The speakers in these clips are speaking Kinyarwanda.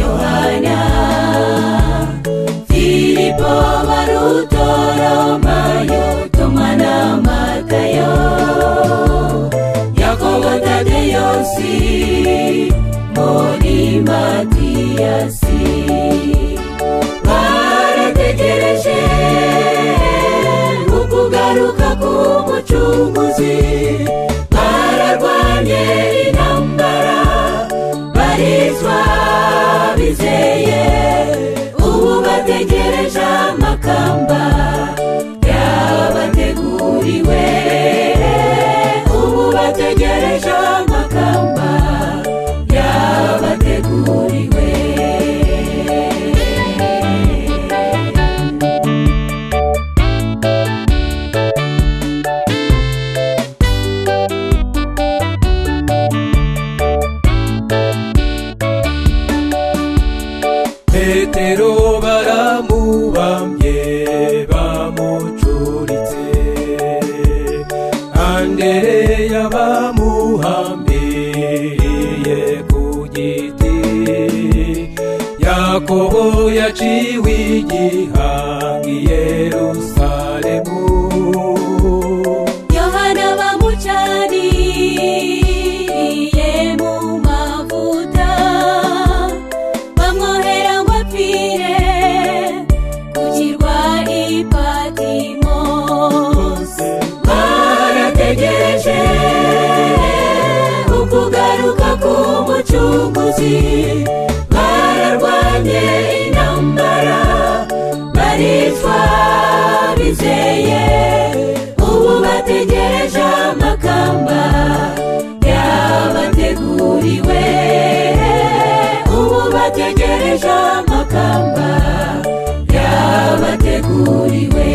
Yohana, Filipo, Barutolomayo, Toma na Matayo, Yakobo, Tadeyo, Simoni, Matiyasi. Barategereje ukugaruka k'umucunguzi, bararwanye intambara, barizwa bizeye, ubu bategereje amakamba yabateguriwe, ubu bategereje amakamba yabateguriwe. Petero baramubambye bamucuritse, Andereya bamuhambiriye ku giti, Yakobo yaciwe igihanga i Yerusalemu, Yohana bamucaniye mu mavuta, bamwohera ngo apfire ku kirwa i Patimosi. Barategereje ukugaruka k'umucunguzi, bararwanye intambara, baricwa bizeye, ubu bategereje amakamba yabateguriwe, ubu bategereje amakamba yabateguriwe.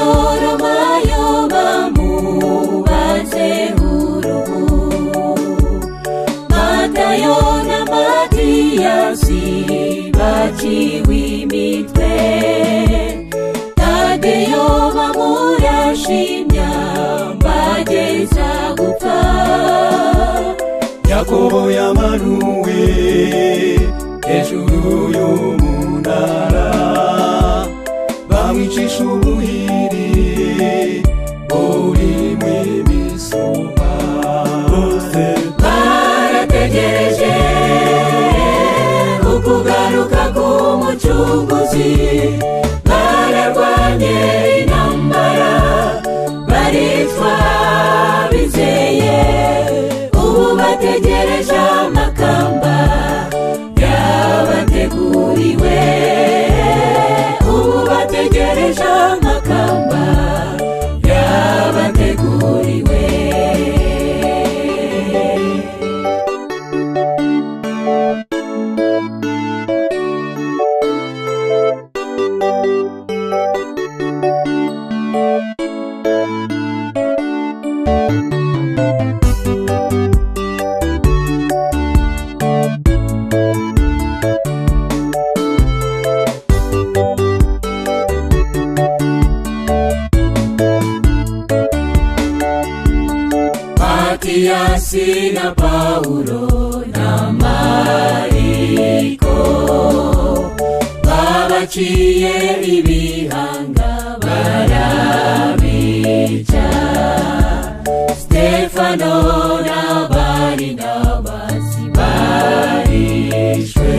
Barutolomayo bamubaze uruhu, Matayo na Matiyasi baciwe imitwe, Tadeyo bamurashe imyamba ageza gupfa, Yakobo yamanuwe hejuru y'umunara, bamwicisha ubuhiri burimwo imisuma, bose barategereje ukugaruka k'umucunguzi, bararwanye intambara, baricwa bizeye, ubu bategereje amakamba yabateguriwe, ubu bategereje amakamba yabateguriwe. Matiyasi na Paulo na Mariko, babaciye ibihanga barabica, Stefano na Barinabasi barishwe.